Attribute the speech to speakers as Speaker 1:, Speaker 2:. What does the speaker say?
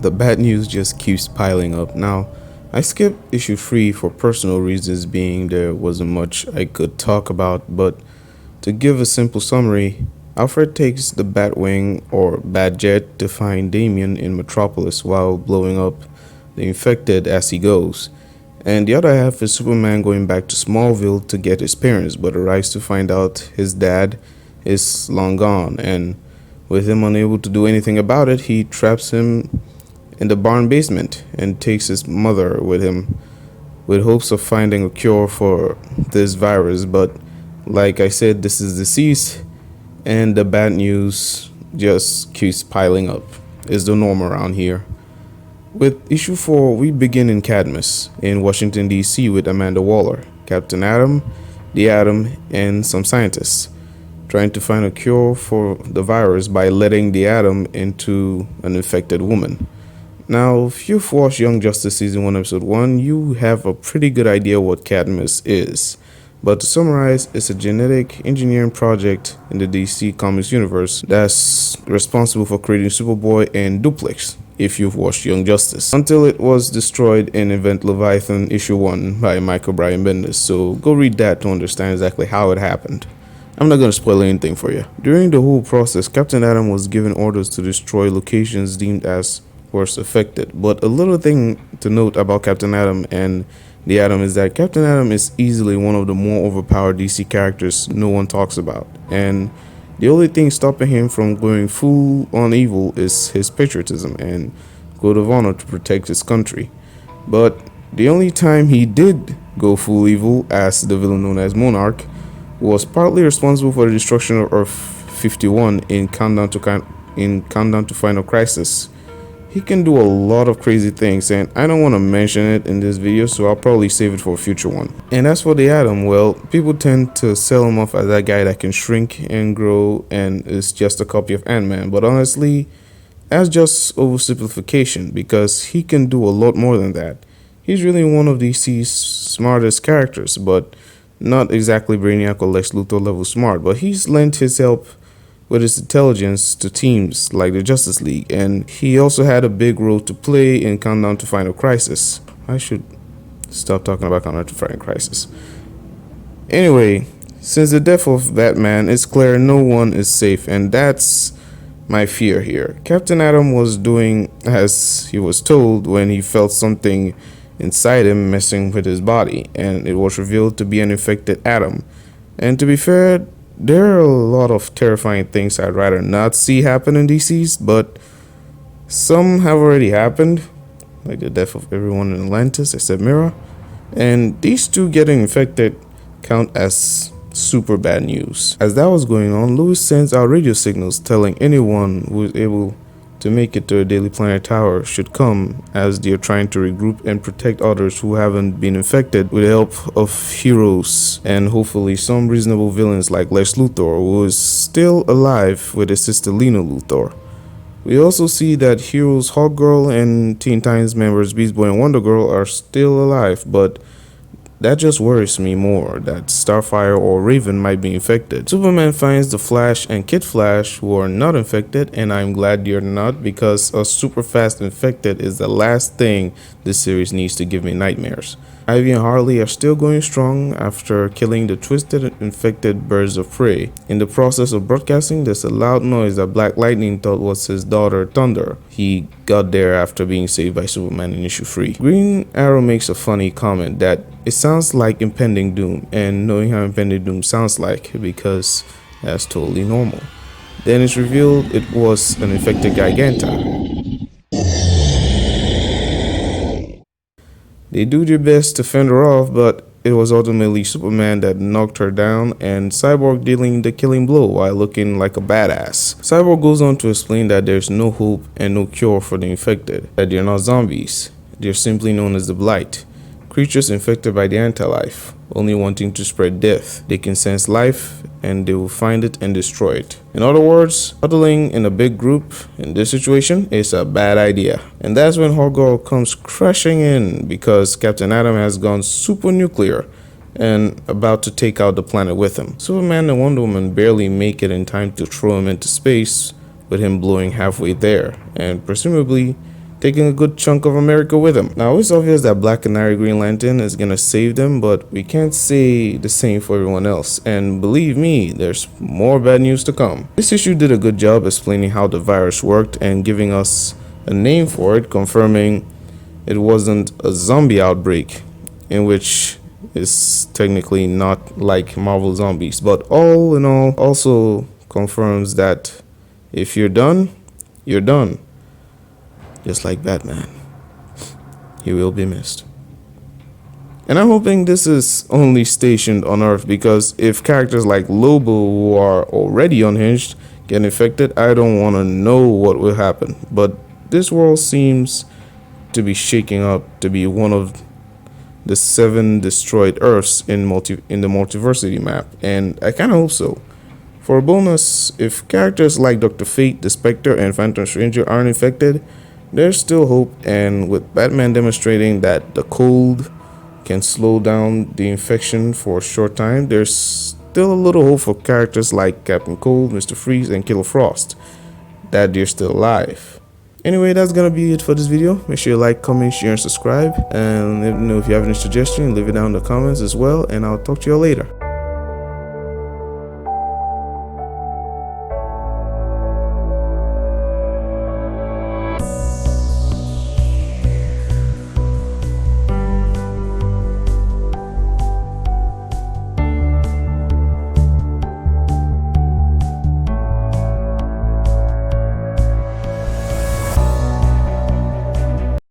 Speaker 1: The bad news just keeps piling up. Now, I skipped issue 3 for personal reasons, being there wasn't much I could talk about, but to give a simple summary, Alfred takes the Batwing or Batjet to find Damien in Metropolis while blowing up the infected as he goes. And the other half is Superman going back to Smallville to get his parents, but arrives to find out his dad is long gone, and with him unable to do anything about it, he traps him in the barn basement and takes his mother with him with hopes of finding a cure for this virus. But like I said, this is Dceased, and the bad news just keeps piling up. It's the norm around here. With issue 4, we begin in Cadmus, in Washington, D.C. with Amanda Waller, Captain Atom, the Atom, and some scientists, trying to find a cure for the virus by letting the Atom into an infected woman. Now, if you've watched Young Justice Season 1, Episode 1, you have a pretty good idea what Cadmus is. But to summarize, it's a genetic engineering project in the DCcomics universe that's responsible for creating Superboy and Duplex, if you've watched Young Justice, until it was destroyed in Event Leviathan issue 1 by Michael Bryan Bendis. So go read that to understand exactly how it happened. I'm not going to spoil anything for you. During the whole process, Captain Atom was given orders to destroy locations deemed as worst affected. But a little thing to note about Captain Atom and the Atom is that Captain Atom is easily one of the more overpowered DC characters no one talks about, and the only thing stopping him from going full on evil is his patriotism and code of honor to protect his country. But the only time he did go full evil as the villain known as Monarch was partly responsible for the destruction of Earth 51 in Countdown to Final Crisis. He can do a lot of crazy things, and I don't want to mention it in this video, so I'll probably save it for a future one. And as for the Atom, well, people tend to sell him off as that guy that can shrink and grow and is just a copy of Ant-Man, but honestly, that's just oversimplification, because he can do a lot more than that. He's really one of DC's smartest characters, but not exactly Brainiac or Lex Luthor level smart, but he's lent his help with his intelligence to teams like the Justice League, and he also had a big role to play in Countdown to Final Crisis. I should stop talking about Countdown to Final Crisis. Anyway, since the death of Batman, it's clear no one is safe, and that's my fear here. Captain Atom was doing as he was told when he felt something inside him messing with his body, and it was revealed to be an infected Atom. And to be fair, there are a lot of terrifying things I'd rather not see happen in DC's, but some have already happened, like the death of everyone in Atlantis except Mira, and these two getting infected count as super bad news. As that was going on, Lois sends out radio signals telling anyone who is able to make it to a Daily Planet Tower should come, as they are trying to regroup and protect others who haven't been infected with the help of heroes and hopefully some reasonable villains like Lex Luthor, who is still alive with his sister Lena Luthor. We also see that heroes Hawkgirl and Teen Titans members Beast Boy and Wonder Girl are still alive, but that just worries me more, that Starfire or Raven might be infected. Superman finds the Flash and Kid Flash, who are not infected, and I'm glad they're not, because a super fast infected is the last thing this series needs to give me nightmares. Ivy and Harley are still going strong after killing the twisted and infected birds of prey. In the process of broadcasting, there's a loud noise that Black Lightning thought was his daughter Thunder. He got there after being saved by Superman in issue 3. Green Arrow makes a funny comment that it sounds like impending doom, and knowing how impending doom sounds like, because that's totally normal. Then it's revealed it was an infected Giganta. They do their best to fend her off, but it was ultimately Superman that knocked her down, and Cyborg dealing the killing blow while looking like a badass. Cyborg goes on to explain that there's no hope and no cure for the infected, that they're not zombies, they're simply known as the Blight, creatures infected by the anti-life, only wanting to spread death. They can sense life, and they will find it and destroy it. In other words, huddling in a big group in this situation is a bad idea. And that's when Hawkgirl comes crashing in, because Captain Atom has gone super nuclear and about to take out the planet with him. Superman and Wonder Woman barely make it in time to throw him into space, with him blowing halfway there, and presumably taking a good chunk of America with him. Now, it's obvious that Black Canary Green Lantern is gonna save them, but we can't say the same for everyone else. And believe me, there's more bad news to come. This issue did a good job explaining how the virus worked and giving us a name for it, confirming it wasn't a zombie outbreak, in which is technically not like Marvel Zombies, but all in all also confirms that if you're done, you're done. Just like Batman, he will be missed. And I'm hoping this is only stationed on Earth, because if characters like Lobo, who are already unhinged, get infected, I don't want to know what will happen. But this world seems to be shaking up to be one of the 7 destroyed Earths in the Multiversity map, and I kind of hope so. For a bonus, if characters like Dr. Fate, the Spectre, and Phantom Stranger aren't infected, there's still hope, and with Batman demonstrating that the cold can slow down the infection for a short time, there's still a little hope for characters like Captain Cold, Mr. Freeze, and Killer Frost, that they're still alive. Anyway, that's gonna be it for this video. Make sure you like, comment, share, and subscribe. And if you have any suggestions, leave it down in the comments as well, and I'll talk to you all later.